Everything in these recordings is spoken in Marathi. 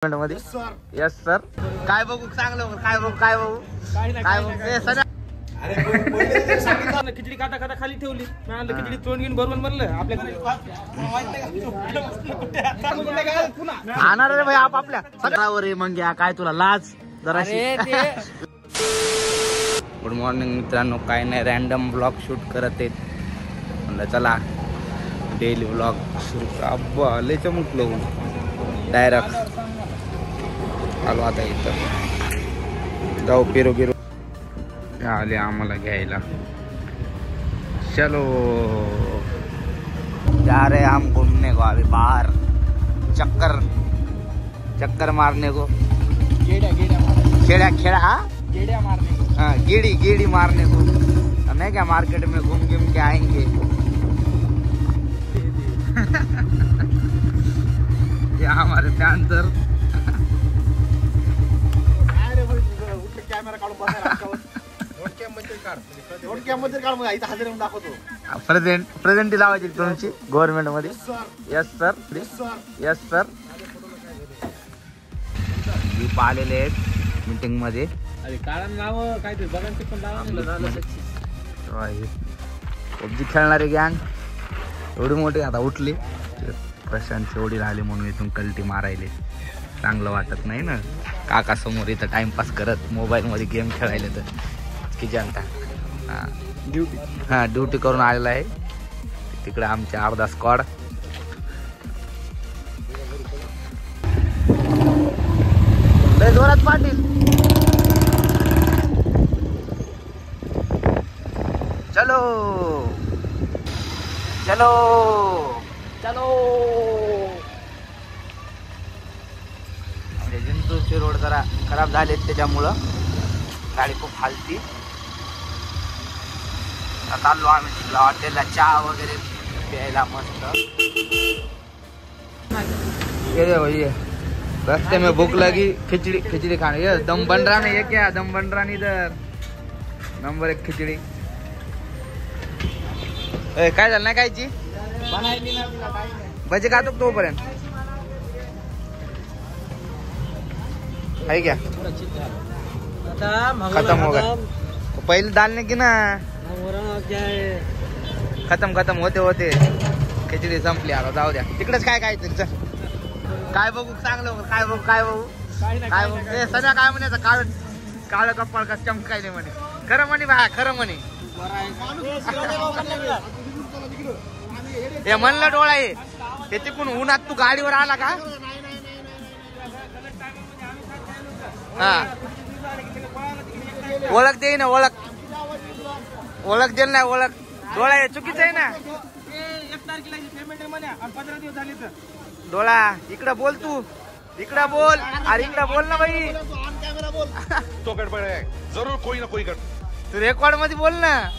मध्ये यस सर. काय बघू चांगलं काय बघू काय बघू खिचडी खाता खाता खाली ठेवली. खिचडी तोंड घेऊन बरोबर म्हणलं आपल्याकडे खाणार रे भाई आपल्या सगळ्यावर मग या काय तुला लाज जरा. गुड मॉर्निंग मित्रांनो. काय नाही रॅन्डम ब्लॉग शूट करत आहेत म्हणलं चला डेली ब्लॉग सुरू. अब्बा लय चमकलो डायरेक्ट आलो आता इथं जाऊ फिरो फिरो आले आम्हाला घ्यायला. चलो जा रहे हम घूमने को अभी बाहर चक्कर मारने को. गेड्या मारने को. हाँ गेड़ी मारने को. हमें क्या मार्केट में घूम के आएंगे. ये हमारे डांसर प्रेझेंट लावायची तुमची गव्हर्नमेंट मध्ये. Yes sir. आलेले आहेत मीटिंग मध्ये. कारण नाव काय ते बघायचं पण पबजी खेळणारे गँग एवढी मोठी आता उठली. प्रशांत एवढी राहिली म्हणून इथून कल्टी मारायले. चांगलं वाटत नाही ना काका समोर इथं टाइमपास करत मोबाईल मध्ये गेम खेळायला. तर की जनता ड्युटी करून आलेला आहे तिकडे आमचे अर्धा स्क्वॉड. लय जोरात पाटील. चलो जिंतूरचे रोड जरा खराब झालेत त्याच्यामुळं गाडी खूप हालती. चाललो आम्ही तिकडं हॉटेलला चहा वगैरे प्यायला मस्त. ये भैया रस्ते में भूख लगी खिचड़ी खाने. ये दम बन रहा नहीं है क्या. दम बन रहा नहीं इधर. नंबर 1 खिचड़ी. काय झालं नाही कायची भजी खातो तोपर्यंत है क्या खत्म हो गया. पहले डालने की ना खत्म होते खिचडी संपली. आता जाऊ द्या तिकडेच काय तरी. काय बघू चांगलं काय बघू सध्या काय म्हणायचं काळ कपाळ का चमकायले म्हणे. खरं म्हणे बा खरं म्हणे. हे म्हणलं डोळा आहे हे तिकून उन्हात तू गाडीवर आला का. हा ओळख दे ना ओळख देईल ना ओळख. डोळा हे चुकीचं आहे ना. 1 तारखेला पेमेंट आहे 15 दिवस झाले तर. डोळा इकडं बोल तू. इकडं बोल अरे इकडं बोल ना भाई. तो गडबड आहे जरूर कोई ना कोई गड. तू रेकॉर्ड मध्ये बोल ना.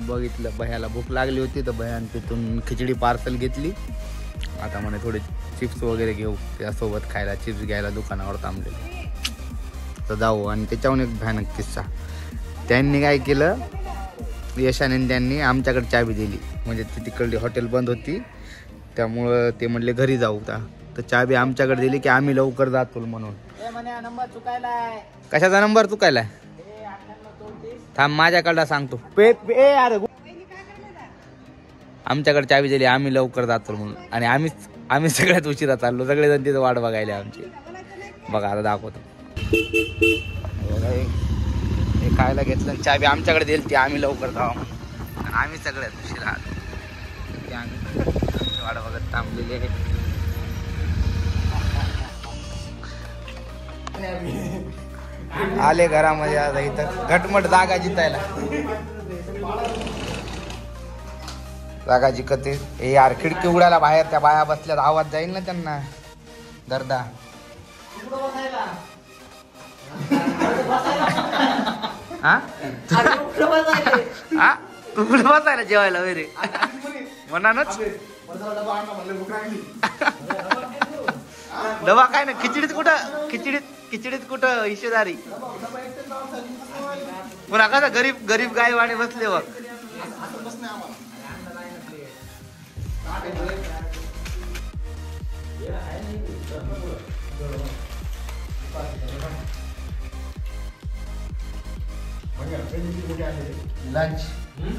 बघितलं भयाला भूक लागली होती तर भयान तिथून खिचडी पार्सल घेतली. आता म्हणे थोडे चिप्स वगैरे घेऊ त्यासोबत खायला. चिप्स घ्यायला दुकानावर थांबलेले तर जाऊ. आणि त्याच्याहून एक भयानक किस्सा. त्यांनी काय केलं यशाने त्यांनी आमच्याकडे चाबी दिली. म्हणजे ती तिकडली हॉटेल बंद होती त्यामुळं ते म्हणले घरी जाऊ का. तर चाबी आमच्याकडे दिली की आम्ही लवकर जातो म्हणून. कशाचा नंबर चुकायलाय थांब माझ्याकडला सांगतो. आमच्याकडे चाबी दिली आम्ही लवकर जातो म्हणून. आणि आम्ही सगळ्यात उशिरा चाललो. सगळेजण तिथं वाट बघायला आमची. बघा आता दाखवतो. हे खायला घेतलं चाबी आमच्याकडे दिली ती आम्ही लवकर जाऊ म्हणून. आम्ही सगळ्यात उशिरा आलो. वाट बघत थांबलेले. आले घरामध्ये आता इथं घटमट जागा जितायला. जागा जिकते हे यार. खिडकी उघडायला बाहेर त्या बाया बसल्यात आवाज जाईल ना त्यांना. दर्दा हा तू कुठे बसायला जेवायला वगैरे म्हणानच. डबा काय ना खिचडीत कुठं हिशेदारी. पुन्हा कसं गरीब गायवाने बसले बघ.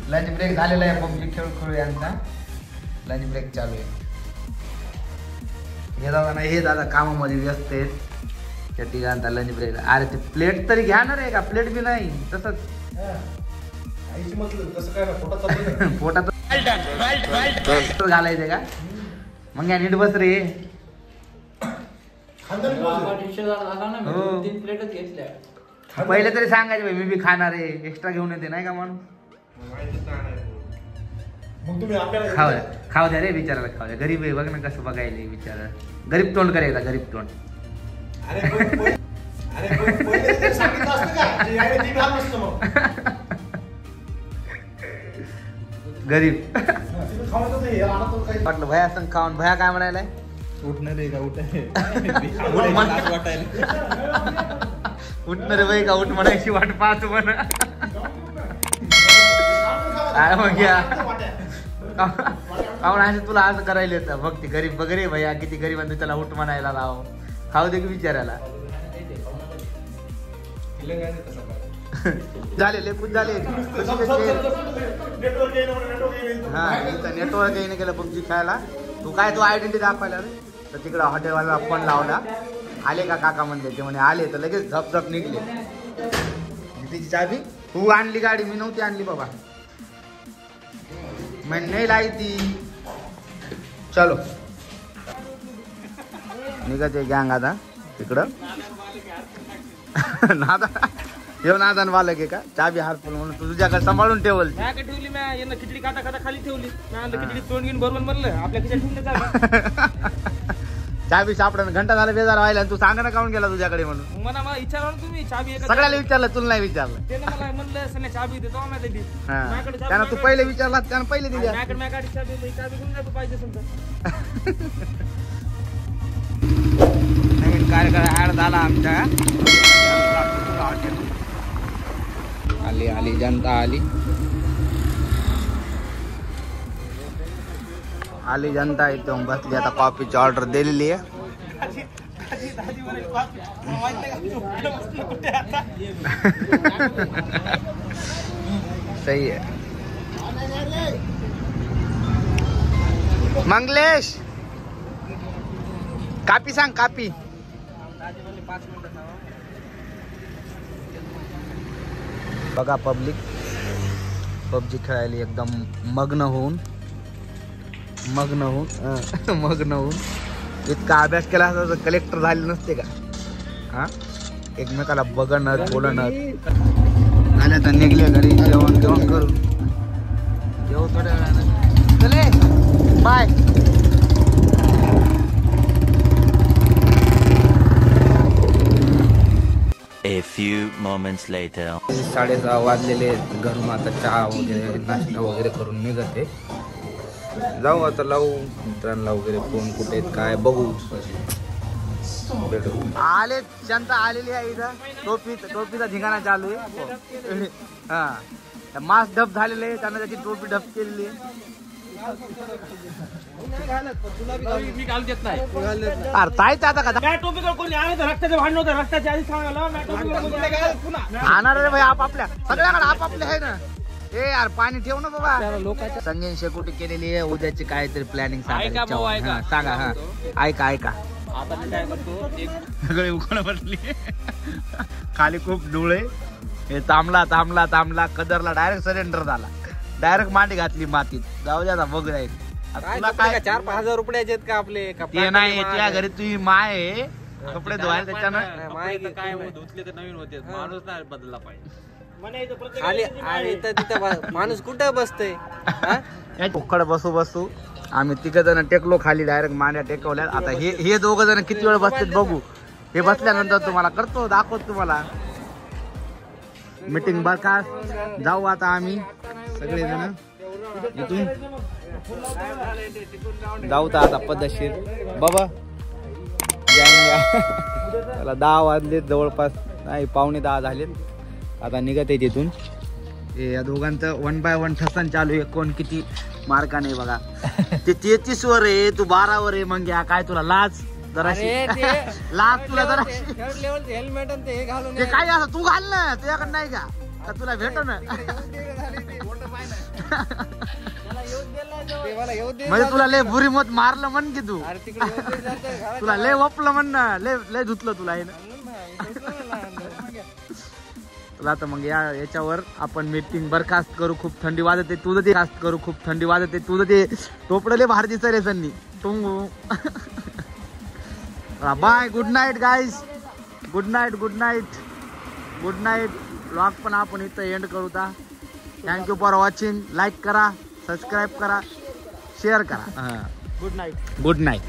लंच ब्रेक झालेला आहे. पबजी खेळू यांचा लंच ब्रेक चालू आहे. हे दादा कामामध्ये व्यस्त आहेत. त्या ठिकाणचा लंच ब्रेक. अरे ते प्लेट तरी घ्या ना रे. का प्लेट बी नाही तसंच पोटात घालायचंय का? मग या नीट बस रे. पहिले तरी सांगायचे भाई मी बी खाणार आहे. एक्स्ट्रा घेऊन येते नाही का म्हणून. खाऊ द्या रे बिचाराला. खाऊ द्या. गरीब आहे बघ ना कसं बघायला बिचारा. गरीब तोंड करायचा गरीब तोंड. गरीब वाटलं भया असं खाऊन. भया काय म्हणायलाय? उठणार आहे का उठणार बाई का उठ म्हणायची वाट पाहत म्हणा. मग या तुला असं करायला येतं. बघ ती गरीब वगैरे भैया किती गरीब आणि त्याला उठ म्हणायला लाव. खाऊ दे की विचारायला. झाले लेकूच झाले. हा नेटवर्क येईन केलं पबजी खेळायला. तू आयडेंटिटी दाखवायला रे. तर तिकडं हॉटेलवाला फोन लावला. आले का काका म्हणले. ते म्हणे आले. तर लगेच झपझप निघले. तिची चाबी तू आणली गाडी. मी नव्हती आणली बाबा. मैं नाही लाई ती. चलो निघते गँग आता तिकडं. नादा येऊ नादान वालक आहे का? चाबी हारपूल म्हणून तुझ्याकडे सांभाळून ठेवल. ठेवली मी खिचडी खाता खाता खाली ठेवली. खिचडी तोंड घेऊन बरोबर म्हणलं आपल्या खिचडी ठेवून चाबी सापडा. घंटा झाला बेजार व्हायला. तू सांगा ना काऊन गेला तुझ्याकडे म्हणून. मला विचारलं तुम्ही चाबी. सगळ्याला विचारलं तुला नाही विचारलं. त्यानं मला म्हणलं चाबी देतो आम्हाला दिली. त्यानं तू पहिले विचारला त्यानं पहिले दिली. चाबी घेऊन जातो पाहिजे समजा. नवीन कार्यक्रम ऍड झाला आमच्या. आली जनता आली जनता इथून बसली. आता कॉफीची ऑर्डर दिलेली आहे. सही आहे. मंगलेश कापी सांग कापी. बघा पब्लिक पबजी खेळायला एकदम मग्न होऊन इतका अभ्यास केला असता तर कलेक्टर झाले नसते का? हा एकमेकाला बघणं बोलणं. आल्या तर निघले घरी. जेवण करू. जेवू थोड्या वेळानं. चले bye. A few moments later. 6:30 वाजलेले. घरून आता चहा वगैरे नाश्ता वगैरे करून निघते. जाऊ आता लावू मित्रांना वगैरे फोन. कुठे काय बघू. भेटू. आले जनता आलेली आहे इथं. टोपीचा धिंगाणा चालू आहे. हा मास्क डब झालेले आहे. त्यांना त्याची टोपी डब केलेली आहे. मी घालू देत नाही. अरे ताईच आता का काय टोपी कोणी आले तर रक्ताचं भांडण होतं. रक्ताच्या आधी सांगायला खाणार रे भाई. आपापल्या सगळ्याकडे आपापले आहे ना. ए यार पाणी ठेव ना बाबा. लोकांच्या संगीन शेकोटी केलेली आहे. उद्याची काहीतरी प्लॅनिंग सांगा. हा ऐका आता मी काय करतो. सगळे उकळ बसली. खाली खूप डोळे. हे तांबला कदरला डायरेक्ट सरेंडर झाला. डायरेक्ट मांडी घातली मातीत. जाऊ द्या बघ जाईल. तुला काय 4-5 हजार रुपये का आपले. ते नाही तुझ्या घरी तुझी माय आहे. कपडे धुवायला त्याच्यानं काय धुतले तर नवीन होते. माणूस नाही बदलला पाहिजे. माणूस कुठं बसतय. उकड बसू आम्ही 3 जण टेकलो खाली. डायरेक्ट मांड्या टेकवल्या. आता हे 2 जण किती वेळ बसतात बघू. हे बसल्यानंतर तुम्हाला दाखवतो तुम्हाला. मीटिंग बरखास्त. जाऊ आता आम्ही सगळेजण इथून जाऊ. तर आता पद्धतशीर बाबा त्याला 10 वाजले जवळपास. नाही 9:45 झालेत. आता निघत आहे तिथून. या दोघांचं 1 by 1 ठसन चालू आहे. कोण किती मार्काने बघा. ते 33 वर आहे. तू 12 वर आहे. मग काय तुला लाज जराशी अरे ते लाग तुला जराशी थर्ड लेवलचे हेल्मेट आणि ते घालून ते काय असं तू घाल ना तुझ्याकडे नाही का का तुला भेट ना म्हणजे तुला लय बुरी मत मारलं म्हण की तू तुला लय वपलं म्हण ना लय धुतलं तुला हे ना तुला तर मग याच्यावर आपण मीटिंग बरखास्त करू. खूप थंडी वाजते तुझं ते कास्त करू. खूप थंडी वाजते तुझं ते टोपडले बाहेर दिसत रे सन्नी टुंगू. Bye good night guys. Good night good night good night. Blog पण आपण इथं एंड करू. Thank you for watching. लाईक करा, सबस्क्राईब करा, शेअर करा. Good night. Good night.